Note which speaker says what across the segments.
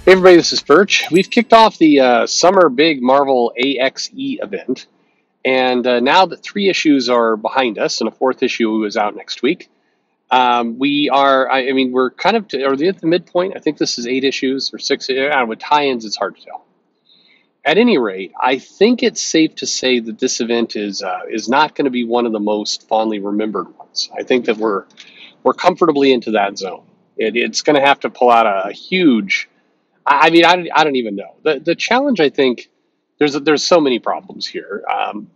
Speaker 1: Hey everybody, this is Perch. We've kicked off the Summer Big Marvel AXE event, and now that 3 issues are behind us and a 4th issue is out next week, we are, I mean, we're kind of, are they at the midpoint? I think this is 8 issues or 6, with tie-ins, it's hard to tell. At any rate, I think it's safe to say that this event is not going to be one of the most fondly remembered ones. I think that we're comfortably into that zone. It's going to have to pull out a huge. I mean, I don't even know. The challenge, I think, there's so many problems here.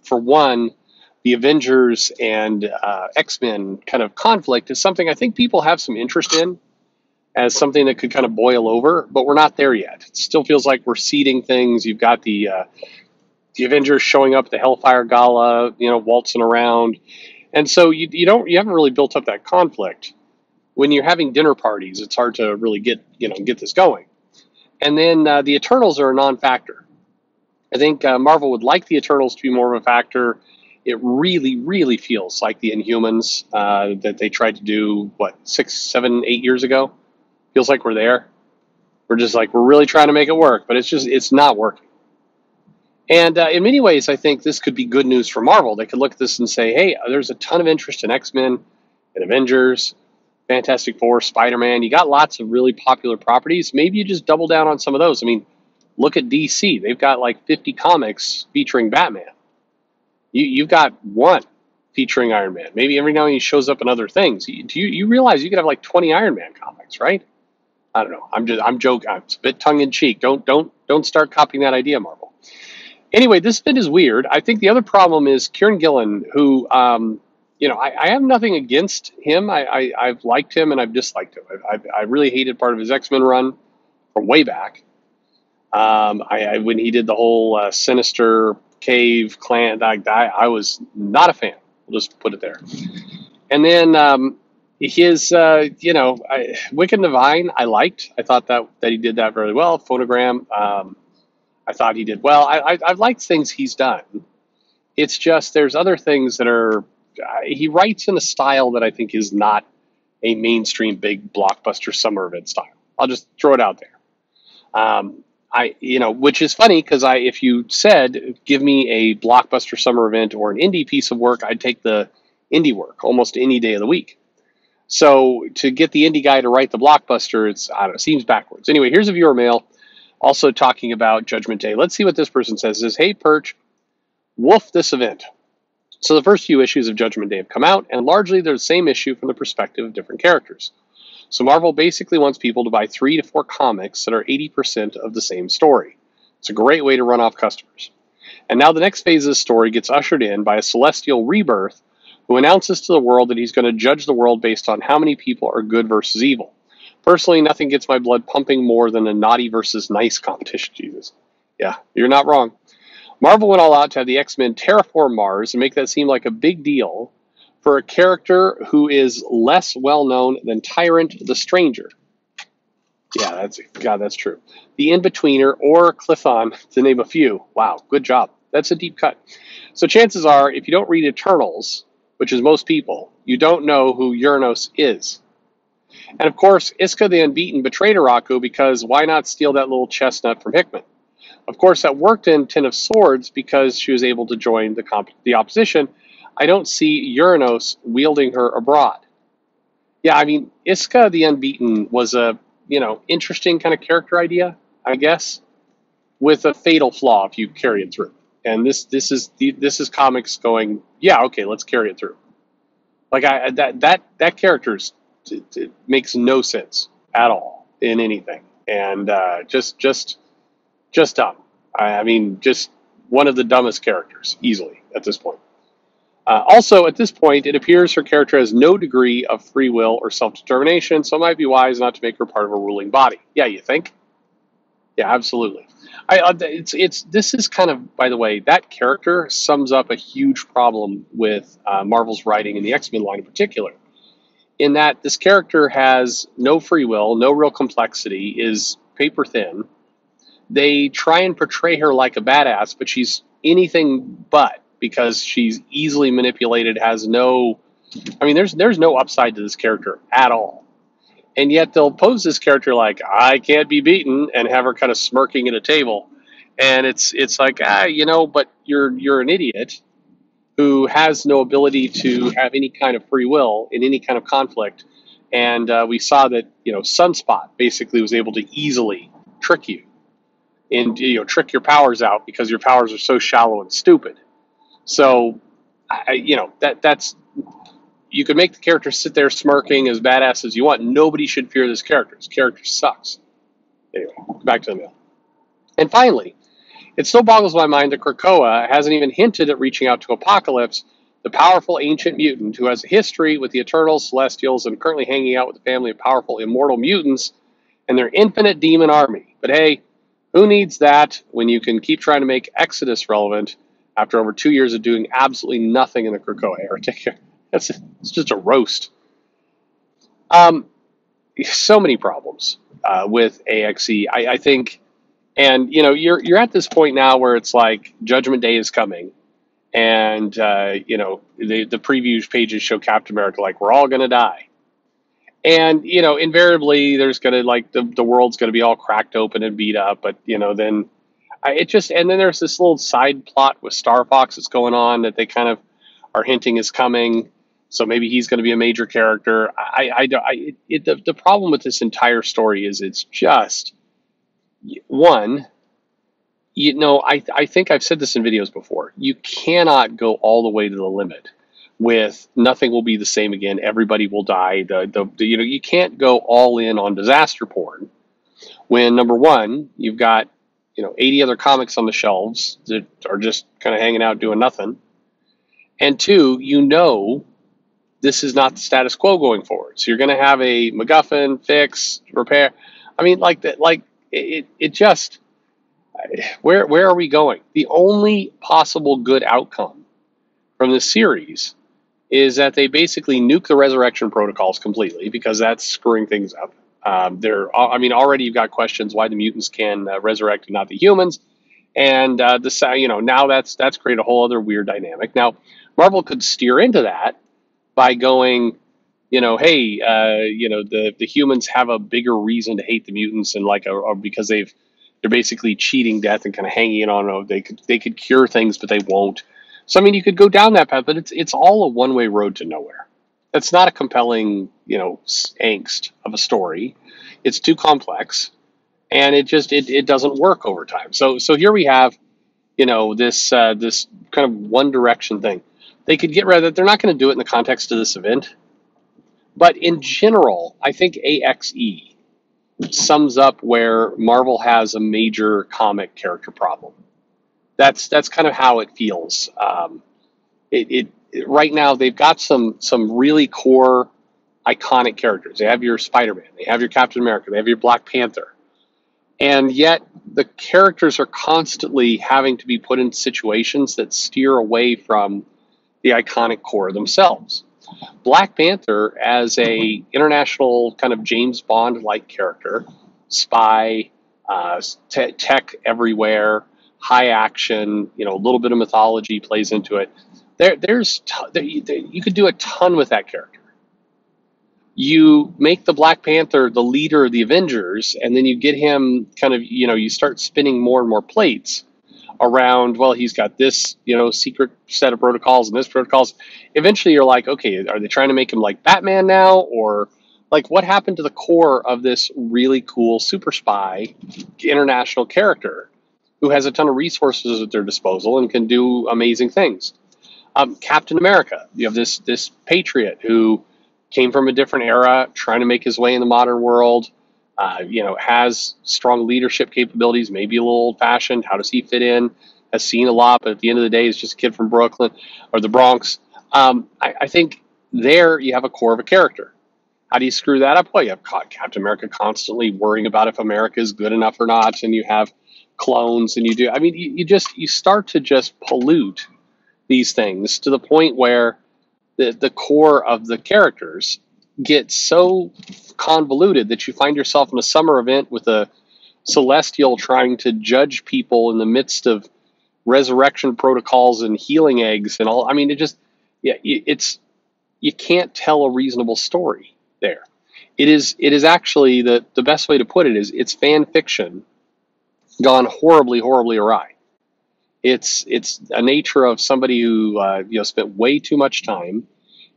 Speaker 1: For one, the Avengers and X-Men kind of conflict is something I think people have some interest in as something that could kind of boil over, but we're not there yet. It still feels like we're seeding things. You've got the Avengers showing up at the Hellfire Gala, waltzing around, and so you haven't really built up that conflict. When you're having dinner parties, it's hard to really get this going. And then the Eternals are a non-factor. I think Marvel would like the Eternals to be more of a factor. It really, really feels like the Inhumans that they tried to do, 6, 7, 8 years ago? Feels like we're there. We're really trying to make it work, but it's not working. And in many ways, I think this could be good news for Marvel. They could look at this and say, hey, there's a ton of interest in X-Men and Avengers, Fantastic Four, Spider-Man. You got lots of really popular properties. Maybe you just double down on some of those. I mean, look at DC. They've got like 50 comics featuring Batman. You've got one featuring Iron Man. Maybe every now and then he shows up in other things. You realize you could have like 20 Iron Man comics, right? I don't know. I'm joking. It's a bit tongue in cheek. Don't start copying that idea, Marvel. Anyway, this bit is weird. I think the other problem is Kieran Gillen, who I have nothing against him. I've liked him and I've disliked him. I really hated part of his X-Men run from way back. When he did the whole Sinister Cave clan, I was not a fan. We'll just put it there. And then his, Wicked and Divine, I liked. I thought that he did that very well. Phonogram, I thought he did well. I've liked things he's done. It's just there's other things that are. He writes in a style that I think is not a mainstream big blockbuster summer event style. I'll just throw it out there. Which is funny because if you said, give me a blockbuster summer event or an indie piece of work, I'd take the indie work almost any day of the week. So to get the indie guy to write the blockbuster, seems backwards. Anyway, here's a viewer mail also talking about Judgment Day. Let's see what this person says. It says, hey, Perch, woof this event. So the first few issues of Judgment Day have come out, and largely they're the same issue from the perspective of different characters. So Marvel basically wants people to buy 3 to 4 comics that are 80% of the same story. It's a great way to run off customers. And now the next phase of the story gets ushered in by a celestial rebirth who announces to the world that he's going to judge the world based on how many people are good versus evil. Personally, nothing gets my blood pumping more than a naughty versus nice competition, Jesus. Yeah, you're not wrong. Marvel went all out to have the X-Men terraform Mars and make that seem like a big deal for a character who is less well-known than Tyrant the Stranger. Yeah, that's true. The In-Betweener or Clithon, to name a few. Wow, good job. That's a deep cut. So chances are, if you don't read Eternals, which is most people, you don't know who Uranos is. And of course, Iska the Unbeaten betrayed Araku because why not steal that little chestnut from Hickman? Of course, that worked in Ten of Swords because she was able to join the opposition. I don't see Uranos wielding her abroad. Yeah, I mean, Iska the Unbeaten was a interesting kind of character idea, I guess, with a fatal flaw if you carry it through. And this is comics going, yeah, okay, let's carry it through. Like that character makes no sense at all in anything, and just dumb. I mean, just one of the dumbest characters, easily, at this point. Also, at this point, it appears her character has no degree of free will or self-determination, so it might be wise not to make her part of a ruling body. Yeah, you think? Yeah, absolutely. This is kind of, by the way, that character sums up a huge problem with Marvel's writing in the X-Men line in particular, in that this character has no free will, no real complexity, is paper thin. They try and portray her like a badass, but she's anything but, because she's easily manipulated, has no... I mean, there's no upside to this character at all. And yet they'll pose this character like, I can't be beaten, and have her kind of smirking at a table. And it's like, but you're an idiot who has no ability to have any kind of free will in any kind of conflict. And we saw that Sunspot basically was able to easily trick you and trick your powers out because your powers are so shallow and stupid. So, that's you could make the character sit there smirking as badass as you want. Nobody should fear this character. This character sucks. Anyway, back to the mail. And finally, it still boggles my mind that Krakoa hasn't even hinted at reaching out to Apocalypse, the powerful ancient mutant who has a history with the Eternals, Celestials, and currently hanging out with a family of powerful immortal mutants and their infinite demon army. But hey, who needs that when you can keep trying to make Exodus relevant after over 2 years of doing absolutely nothing in the Krakoa era? It's just a roast. So many problems with AXE. I think, and you're at this point now where it's like Judgment Day is coming, and the preview pages show Captain America like we're all gonna die, and invariably there's gonna the world's gonna be all cracked open and beat up, but then and then there's this little side plot with Star Fox that's going on that they kind of are hinting is coming. So maybe he's going to be a major character. The problem with this entire story is it's just one. I think I've said this in videos before. You cannot go all the way to the limit with nothing will be the same again. Everybody will die. You can't go all in on disaster porn when number one you've got 80 other comics on the shelves that are just kind of hanging out doing nothing, and two, this is not the status quo going forward. So you're going to have a MacGuffin, fix, repair. I mean, it just, where are we going? The only possible good outcome from this series is that they basically nuke the resurrection protocols completely because that's screwing things up. Already you've got questions why the mutants can resurrect and not the humans. And now that's created a whole other weird dynamic. Now, Marvel could steer into that by going, hey, the humans have a bigger reason to hate the mutants and because they're basically cheating death and kind of hanging on. They could cure things, but they won't. So you could go down that path, but it's all a one-way road to nowhere. It's not a compelling angst of a story. It's too complex, and it doesn't work over time. So here we have this kind of one direction thing. They could get rid of it. They're not going to do it in the context of this event. But in general, I think AXE sums up where Marvel has a major comic character problem. That's kind of how it feels. Right now, they've got some really core, iconic characters. They have your Spider-Man. They have your Captain America. They have your Black Panther. And yet, the characters are constantly having to be put in situations that steer away from the iconic core themselves. Black Panther as a international kind of James Bond-like character, spy, tech everywhere, high action, a little bit of mythology plays into it. You could do a ton with that character. You make the Black Panther the leader of the Avengers, and then you get him kind of, you start spinning more and more plates around, well, he's got this, secret set of protocols and this protocols. Eventually you're like, okay, are they trying to make him like Batman now? Or what happened to the core of this really cool super spy international character who has a ton of resources at their disposal and can do amazing things? Captain America, you have this patriot who came from a different era, trying to make his way in the modern world, has strong leadership capabilities, maybe a little old-fashioned. How does he fit in? Has seen a lot, but at the end of the day, he's just a kid from Brooklyn or the Bronx. I think there you have a core of a character. How do you screw that up? Well, you have Captain America constantly worrying about if America is good enough or not, and you have clones, and you start to just pollute these things to the point where the core of the characters get so convoluted that you find yourself in a summer event with a celestial trying to judge people in the midst of resurrection protocols and healing eggs and all. You can't tell a reasonable story there. It is actually the best way to put it is it's fan fiction gone horribly, horribly awry. It's a nature of somebody who spent way too much time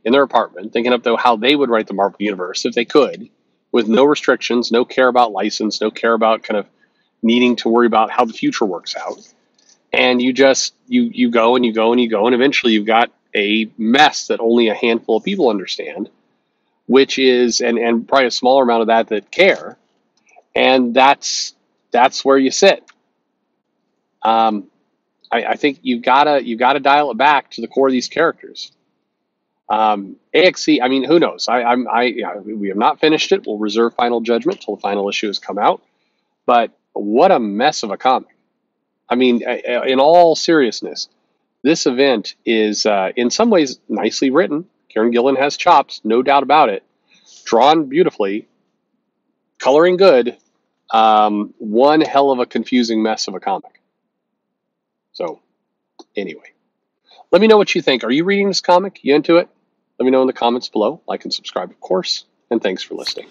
Speaker 1: in their apartment thinking up though how they would write the Marvel universe if they could, with no restrictions, no care about license, no care about kind of needing to worry about how the future works out. And you just you go and you go and you go, and eventually you've got a mess that only a handful of people understand, which is and probably a smaller amount of that care, and that's where you sit. Um, I think you've gotta dial it back to the core of these characters. AXC, I mean, who knows? We have not finished it. We'll reserve final judgment till the final issue has come out. But what a mess of a comic! I mean, in all seriousness, this event is in some ways nicely written. Kieran Gillen has chops, no doubt about it. Drawn beautifully, coloring good. One hell of a confusing mess of a comic. So, anyway, let me know what you think. Are you reading this comic? You into it? Let me know in the comments below. Like and subscribe, of course. And thanks for listening.